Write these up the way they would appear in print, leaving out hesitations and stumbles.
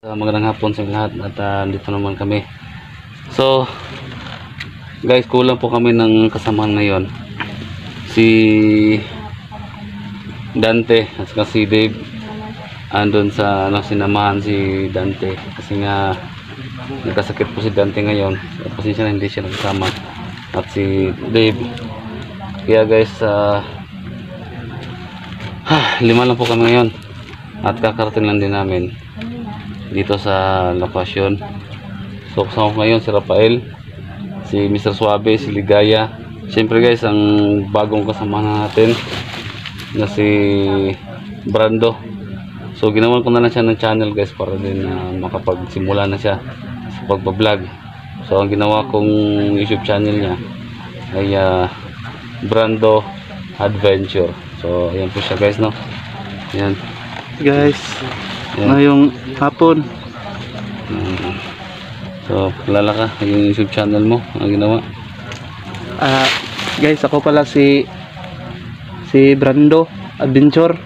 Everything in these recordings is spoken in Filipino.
Magandang hapon sa lahat at dito naman kami. So guys, kulang po kami ng kasamahan ngayon. Si Dante at saka si Dave andun sa sinamahan si Dante kasi nga nagkasakit po si Dante ngayon. Pasensya na hindi siya nakasama. At si Dave. Kaya guys, 5 lang po kami ngayon. At kakarating lang din namin dito sa lokasyon. So kasama ko ngayon si Rafael, si Mr. Suave, si Ligaya. Siyempre guys, ang bagong kasama natin na si Brando. So ginawan ko na lang siya ng channel guys para din makapagsimula na siya sa pagbablog. So ang ginawa kong YouTube channel niya ay Brando Adventure. So ayan po siya guys, no. Ayan Guys, Ayan. ngayong hapon. So kilala ka yung YouTube channel mo, ang ginawa. Guys, ako pala si Brando Adventure.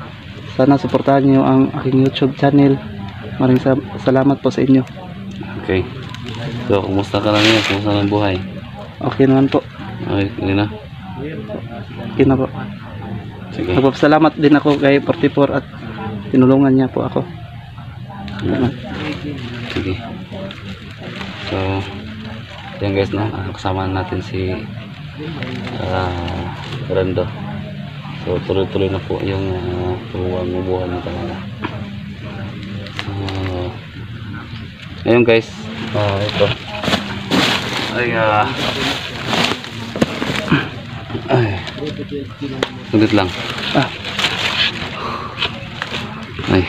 Sana suportahan niyo ang aking YouTube channel. Maraming salamat po sa inyo. Okay. So kumusta ka lang ngayon? Kumusta ang buhay? Okay naman po. Okay, hindi na. Okay na po. Sige. Nagpapasalamat din ako kay 44 at tinulungan niya po ako. Sige. So yan guys, no, kasama natin si Brando. So tuloy-tuloy na po yung bubuhay na talaga. So ayun guys, ito ay ulit lang. Ay.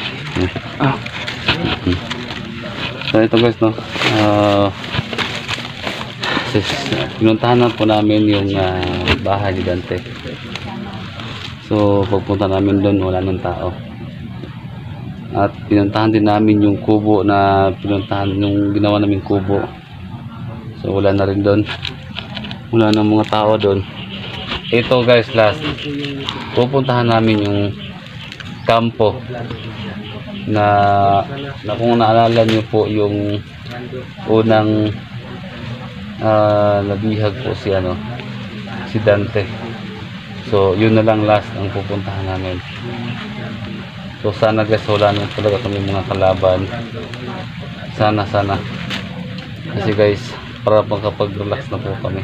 So ito guys, no, pinuntahan na po namin yung bahay ni Dante. So pagpunta namin doon, wala nang tao. At pinuntahan din namin yung kubo na yung ginawa namin kubo. So wala na rin doon, wala nang mga tao doon. Ito guys, last pupuntahan namin yung kampo na kung naalala nyo po yung unang nabihag po si Dante. So yun na lang last ang pupuntahan namin. So sana guys, wala nang talaga kami mga kalaban. Sana kasi guys, para makapag-relax na po kami.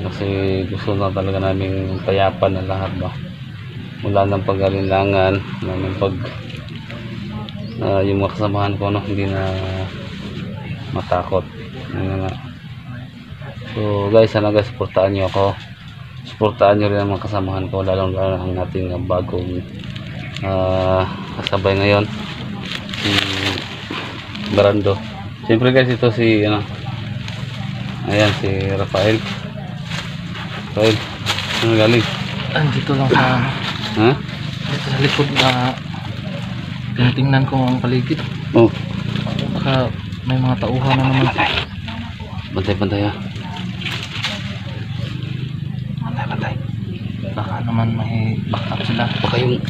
Kasi gusto na talaga namin payapan na lahat ba. Wala nang pag-alinlangan, yung mga kasamahan ko, no, hindi na matakot. So guys, sana guys, suportahan nyo ako. Suportahan nyo rin ang mga kasamahan ko, lalo ang ating bagong kasabay ngayon, si Brando. Siyempre guys, ito si ayan, si Rafael. Rafael, ano galing? Andito lang sa dito sa likod na tinitingnan ko ang paligid. Oh, Baka may mga tauhan na naman. bantay Baka naman may backup sila. baka yung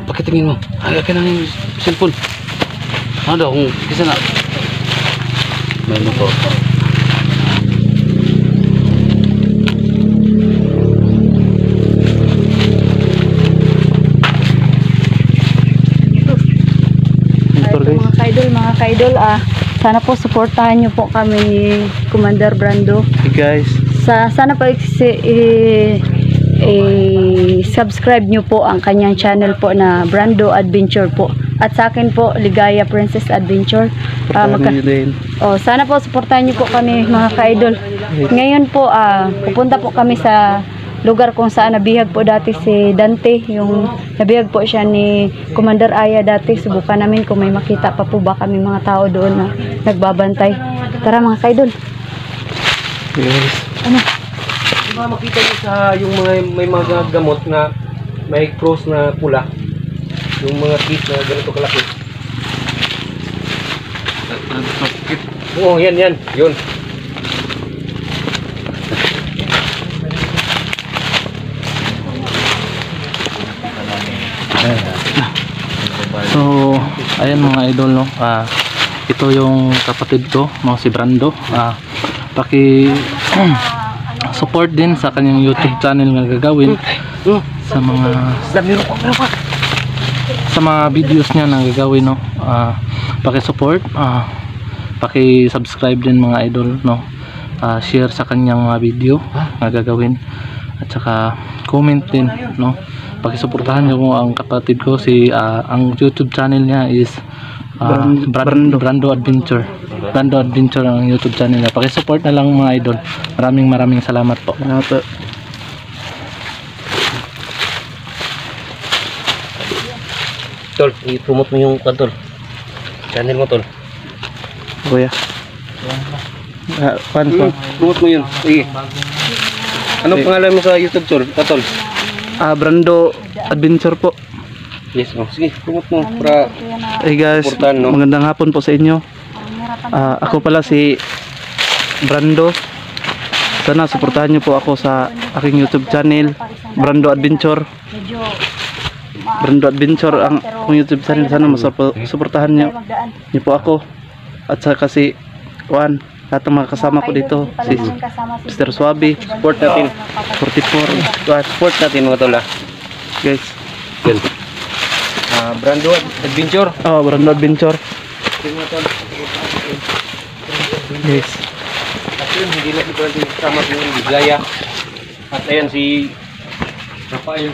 pakitingin mo. Ay, akin ang cellphone. Ano daw kung kisa na may motor. Mga kaidol, sana po suportahan niyo po kami ni Commander Brando. Hey guys, Sana po subscribe niyo po ang kanyang channel po na Brando Adventure po. At sa akin po, Ligaya Princess Adventure. Sana po suportahan niyo po kami mga kaidol. Ngayon po, pupunta po kami sa lugar kung saan nabihag po dati si Dante, yung nabihag po siya ni Commander Aya dati. Subukan namin kung may makita pa po ba kami mga tao doon na nagbabantay. Tara mga kaidol. yes. Ano? Makita niyo sa yung may mga gamot na may cross na pula, yung mga kit na ganito kalaki. Oo, yan yun. So Ayan mga idol, no. Ito yung kapatid ko, si Brando. Paki support din sa kanyang YouTube channel nga gagawin sa mga videos niya na gagawin, no. Paki-support, paki-subscribe din mga idol, no. Share sa kanyang mga video na gagawin at saka comment din, no. Paki-suportahan niyo mo ang kapatid ko ang YouTube channel niya is Brando Adventure. Brando Adventure ang YouTube channel niya. Paki-support na lang mga idol. Maraming salamat po. Tol, i-promote mo yung tol. Channel mo tol. Kuya. Promote mo yun. Sige. Anong pangalan mo sa YouTube tol? Tol. Brando Adventure po. Yes, sige, promote mo para Hey guys, supportan, no? magandang hapon po sa inyo. Ako pala si Brando. Sana suportahan niyo po ako sa aking YouTube channel, Brando Adventure. Brando Adventure ang YouTube channel. Sana masuportahan niyo po ako. At saka si Juan, lahat ng mga kasama ko dito, si Mr. Suabe. Support natin. 44. Support natin mga tol, Guys. Yan. Brando Adventure. Brando Adventure. Guys. At yun, hindi na si Brando kasama yung Ligaya. At ayan si Rafael.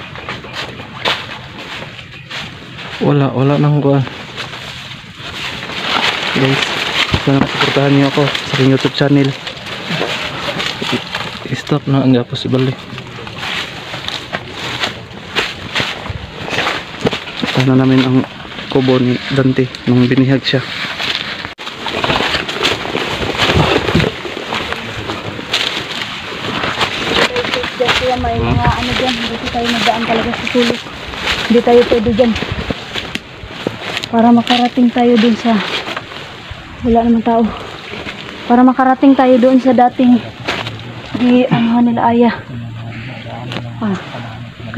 Wala nang kuan. Guys, sana suportahan niyo ako sa aking YouTube channel. Stop na, hindi possible. Sana namin ang kubo ni Dante nung binihag siya. Kaya may mga ano dyan, hindi tayo magdaan talaga sa sulok. Hindi tayo pwede dyan. Para makarating tayo dun sa wala naman tao. Para makarating tayo doon sa dating ano nila Aya.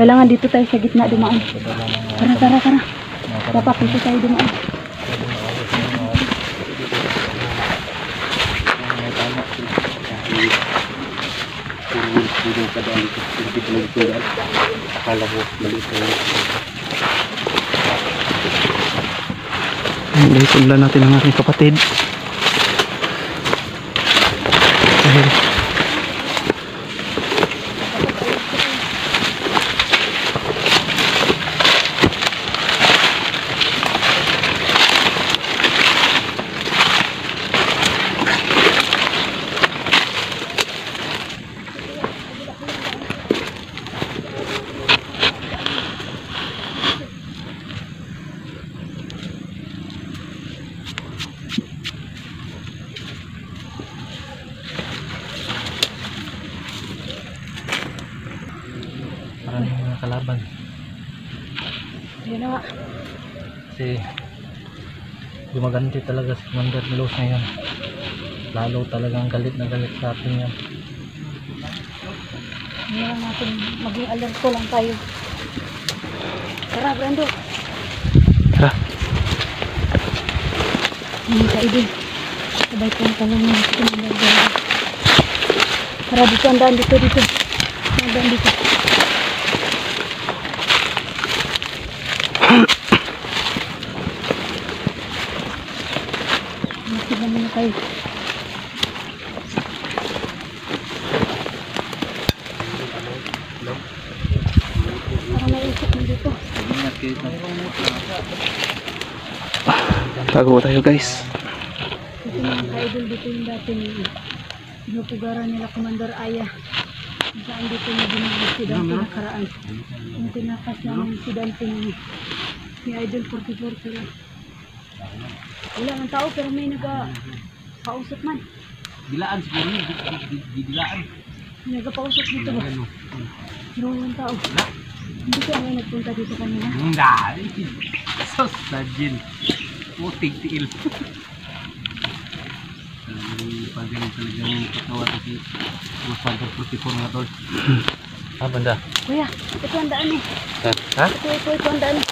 Kailangan dito tayo sa gitna dumaan. Tara. Dapat dito tayo dumaan. Akala ko maliit na yun. Guys, sundan natin ang aking kapatid. Maraming mga kalaban. Yan na. Kasi gumaganti talaga si Commander Milos ngayon. Lalo talagang galit na galit sa atin yan. Ngayon natin maging alerto lang tayo. Tara, Brando. Tara. Mga kaibig. Sabay kong talong na si Commander Brando. Tara, dito ang daan dito. Ang daan dito. Masilan muna tayo. Parang naisip mo dito. Tago tayo guys. Kasi mga ka-idol dito yung dating pinupugaran nila Commander Aya. Kung saan dito na binigay si Dante nakaraan. Yung tinakas namin si Dante ni Idol 44 sila. Wala ng tao pero may nagpa-usap man. Dilaan siguro yun. Dilaan. Nagpa-usap dito ba? Pero walang tao. Hindi ka nga nagpunta dito kanina. Hindi. Sos na Jin. Putig tiil. Pagaling talagang katawa kasi Panther 44 nga tol. Banda. Kuya, ito ang daan eh. Ha? Ito ang daan eh.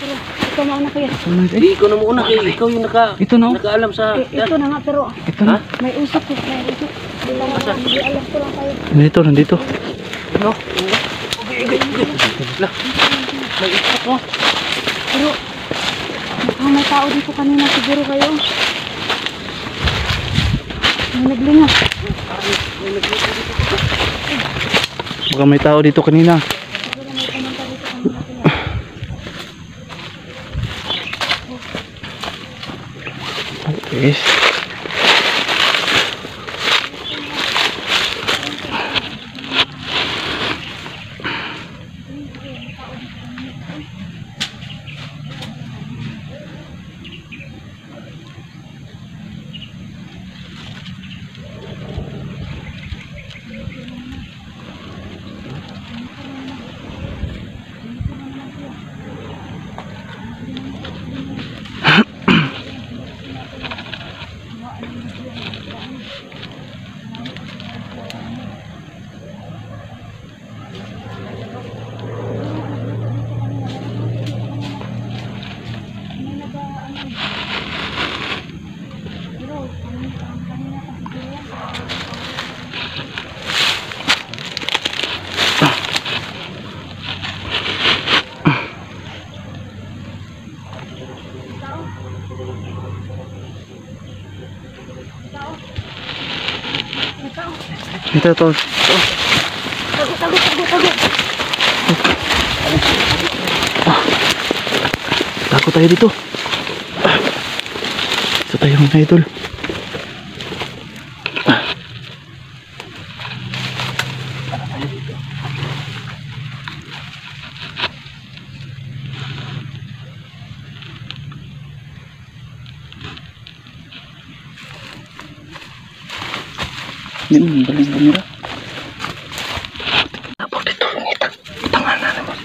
Pero ikaw mauna kuya. Hindi, ikaw na muna. Ikaw yung Ito na. nakaalam sa... Ito na nga pero Ito na. may usap ko. May usap. Hindi alam ko lang kayo. Nandito. Ano? May ikot mo. Pero mukhang may tao dito kanina siguro kayo. May naglingas. Baka may tao dito kanina. Okay. Ito. Tago. Tago tayo dito. Ito tayo mga idol. Hindi mo baling kamera. Tapos dito, tangan na naman.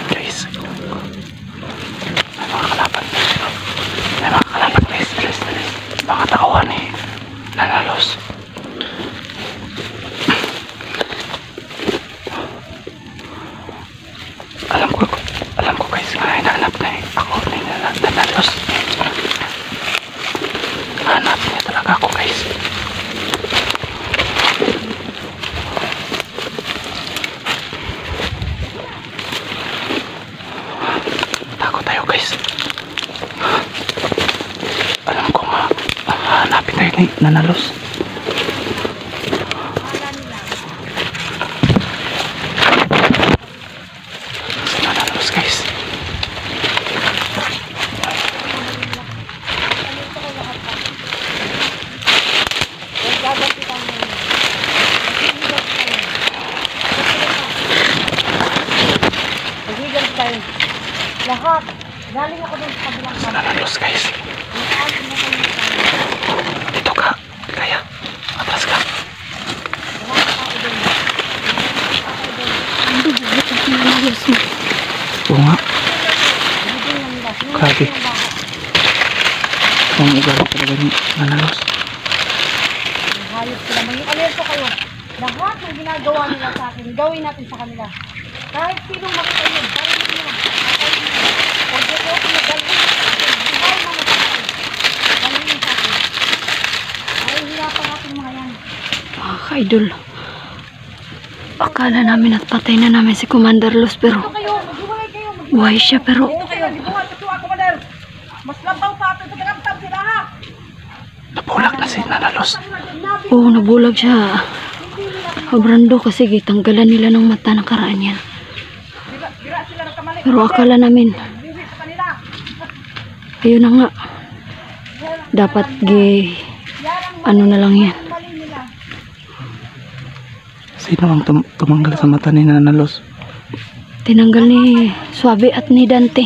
Guys, may mga kalaban. Guys. Mga tauhan eh. Nanalos. Alam ko guys, hinahanap na eh. Ako, nanalos. Hanapin niya talaga ako guys. Takot tayo guys. Alam ko nga, hanapin tayo ni Nanalos. Si Nanalos guys. Lahat. Galing ako dun sa kabilang Si Nanalos guys. Dito ka. Kaya. Atras ka. Oo nga. Grabe. Ang ugali talaga ni Nanalos. Hayop sila. Maging alerto kayo. Lahat ng ginagawa nila sa akin, gawin natin sa kanila. Kahit sinong makita yun, gawin nyo. Huwag po ko nagaling sa akin. Buhay na sa akin. Galing sa akin. Ay, hirapan natin mga yan. Mga ka-idol. Akala namin at patay na namin si Commander Los pero buhay siya pero Mas labaw pa ato pagkakamtab sila ha. Nabulag na si Nanalos. oo, nabulag siya. Brando kasi tanggalan nila ng mata ng karaan yan. Gira sila ng kamali. Pero akala namin Bibi sa kanila. ayun na nga. Dapat ano na lang yan. Mali nila. Sino ang tumanggal sa mata ni Nanalos? Tinanggal ni Suabe at ni Dante.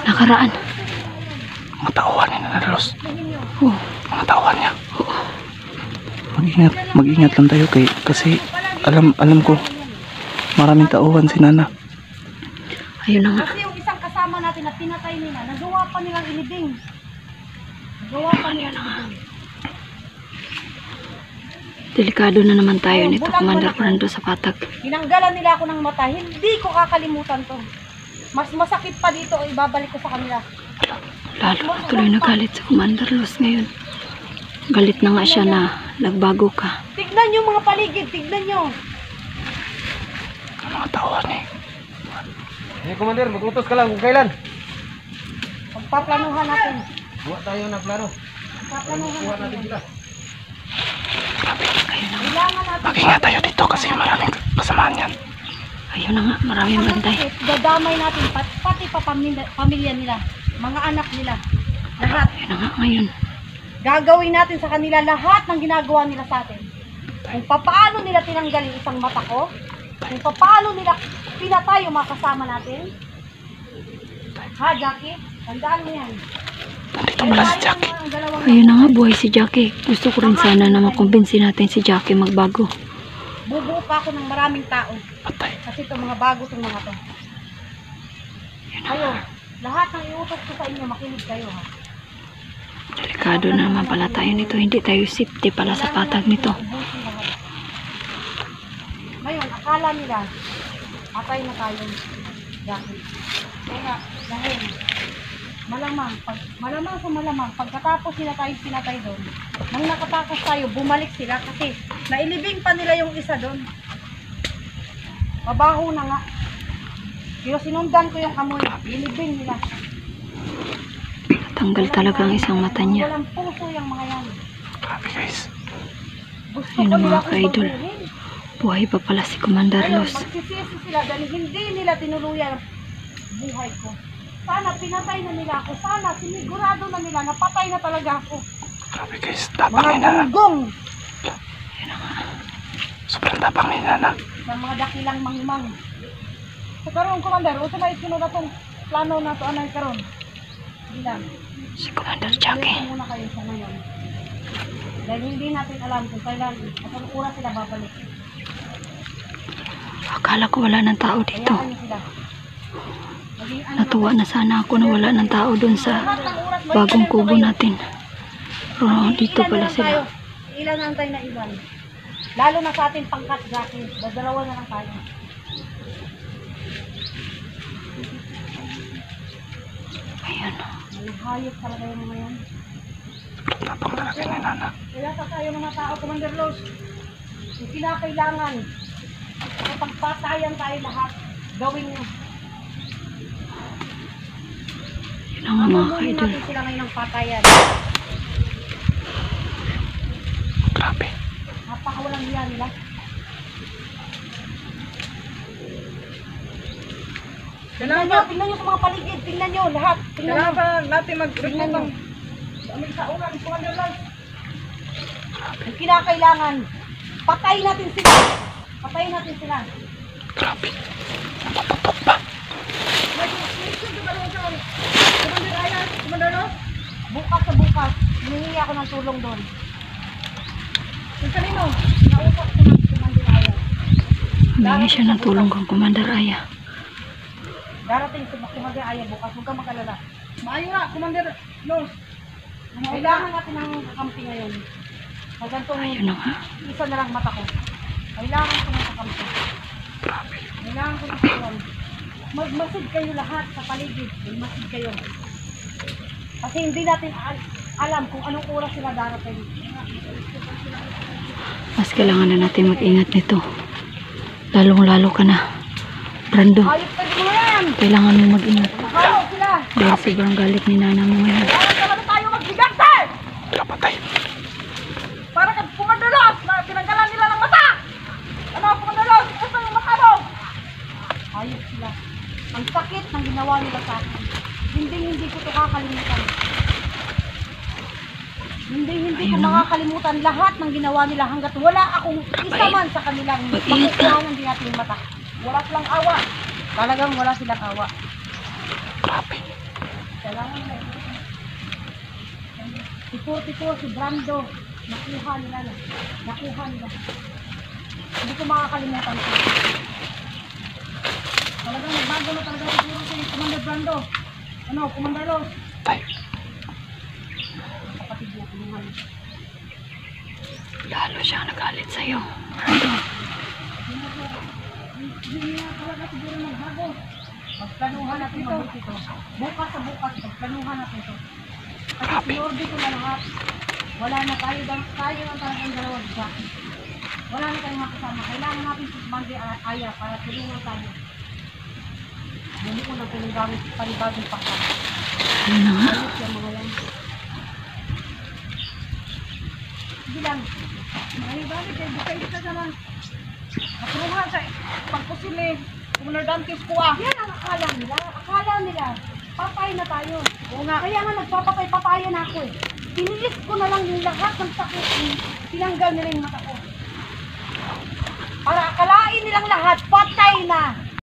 Nakaraan. Mga tauhan ni Nanalos. Oh, Mga tauhan niya. Mag-ingat lang tayo kasi alam ko maraming tauhan si Nana. ayun na nga. Kasi yung isang kasama natin na pinatay nila, nagawa pa nilang ilibing. Nagawa pa nilang ilibing. Delikado na naman tayo nito, Bulag mo Commander na ako. Brando sa patag. Tinanggalan nila ako ng mata. Hindi ko kakalimutan to. Mas masakit pa dito, ibabalik ko sa kanila. Lalo na tuloy na galit sa Commander Los ngayon. Galit na nga siya na nagbago ka. Tignan nyo mga paligid, tignan nyo. Ang mga tao ni. Eh, Commander, mag-utos ka lang kung kailan. Pagpaplanuhan natin. Buwa tayo ng plano. Pagpaplanuhan Buwa natin. natin sila. Kailangan natin. Mag-ingat tayo dito kasi maraming kasamaan yan. Ayun na nga, maraming bantay. Dadamay natin, pati pa pamilya nila. Mga anak nila. Lahat. Ayun na nga ngayon. Gagawin natin sa kanila lahat ng ginagawa nila sa atin. Kung paano nila tinanggalin isang mata ko, kung paano nila pinatay yung mga kasama natin. Ha, Jackie? Tandaan mo yan. Nandito pala si Jackie. Ang dalawang Ayun na nga, buhay si Jackie. Gusto ko rin sana na makumbinsi natin si Jackie magbago. bubuo pa ako ng maraming tao. Patay. Kasi itong mga bago itong mga to. Kayo, lahat ng iutos ko sa inyo, makinig kayo ha. Delikado na naman pala tayo nito. Hindi tayo safety pala sa patag nito. Ubusin lahat. Ngayon, akala nila, patay na tayo. Jackie. Kaya, dahil, malamang sa malamang, pagkatapos nila tayo pinatay doon, nang nakatakas tayo, bumalik sila kasi nailibing pa nila yung isa doon. Mabaho na nga. Pero sinundan ko yung amoy, nilibing nila. Tanggal talaga ang isang mata niya. Walang puso yung mga yan. Grabe guys. Gusto Ayun ko ang nila mga kung ka-idol. baguhin. Buhay pa pala si Commander Ngayon, Los. magsisisi sila dahil hindi nila tinuluyan ang buhay ko. Sana pinatay na nila ako. Sana sinigurado na nila na patay na talaga ako. Grabe guys. Tapang Mga ni Nana. gunggong Sobrang tapang ni Nana. na mga dakilang mangmang. So karon, Commander, usa na isunod na tong plano na to anay karon. Bilang. Si Commander Jackie. Dito muna kayo sa ngayon. Dahil hindi natin alam kung kailan at anong oras sila babalik. Akala ko wala ng tao dito. Hayaan niyo sila. Maging ano Natuwa na sana ako na wala ng tao dun sa lahat ng oras, bagong balikan kubo kayo. natin. Pero dito Ilan pala na lang tayo? sila. Ilan na lang tayo na iwan? Lalo na sa ating pangkat, Jackie. Dadalawa na lang tayo. Ayun. May hayop talaga yung mga yan. Sobrang tapang talaga ni Nana. Kaya sa tayo ng mga tao, Commander Los, yung kinakailangan, kapag patayan tayo lahat, gawin nyo. Yun ang mga Mamunin ka-idol. natin sila ngayon ng patayan. Grabe. Napakawalang hiya nila. Tingnan nyo sa mga paligid, tingnan nyo lahat. Tingnan nyo. natin Tingnan nyo. May sauran, Commander Los. Yung kinakailangan, patayin natin sila. Patayin natin sila. Grabe. Napaputok pa. Bukas sa bukas, hiningi ako ng tulong doon. Kung kanino, nausap ko ng Commander Aya. Humingi siya ng tulong kang Commander Aya. Darating si Commander Aya bukas, huwag kang mag-alala. Maayo na, Commander Los. Kailangan natin ng kakampi ngayon. Magantong Ayun na nga. isa na lang mata ko. Kailangan ko ng kakampi. Grabe. Kailangan ko ng kakampi. Magmasid kayo lahat sa paligid. Magmasid kayo. Kasi hindi natin alam kung anong oras sila darating. Mas kailangan na natin mag-ingat nito. Lalong-lalo ka na. Brando, Ayop ka din mo yan! kailangan mo mag-ingat. Makaw sila! Dahil sobrang galit ni Nana mo ngayon. Kailangan naman tayo magbigante! Kapatay. Para kang kumandalos na pinanggalan nila ng mata! Ano, kumandalos? Ito yung mata mo! Ayop sila. Ang sakit ng ginawa nila sa akin. Hindi ko ito kakalimutan. Hindi ko makakalimutan lahat ng ginawa nila hanggat wala akong isa man sa kanilang makukuha ng ating mata. Wala silang awa. Talagang wala silang awa. Grabe. Kailangan na. Si 44, si Brando, nakuha nila. Hindi ko makakalimutan ito. Talagang nagbago na talaga siguro si Commander Brando. Ano, Commander Los? Tay. Kapatid niya, tulungan. Lalo siyang nagalit sa'yo. Pagplanuhan natin mabuti ito. Bukas sa bukas, pagplanuhan natin ito. Kasi inordi ko na lahat. Wala na tayo ang talagang dalawa sa akin. Wala na tayong makasama. Kailangan natin si Mandi Aya para tulungan tayo. Hindi ko na pinagamit panibagong paksa. Ano nga? Ayos yung mga yan. Sige lang. Mahigamit kayo. Bukay ka naman. Matulungan sa pagkusili. Kumulardantis ko ah. Yan ang akala nila. Akala nila. Papay na tayo. Oo nga. Kaya nga nagpapatay-patayan ako eh. Pinilis ko na lang yung lahat ng sakit. Tinanggal nila yung mata ko. Para akalain nilang lahat, patay na.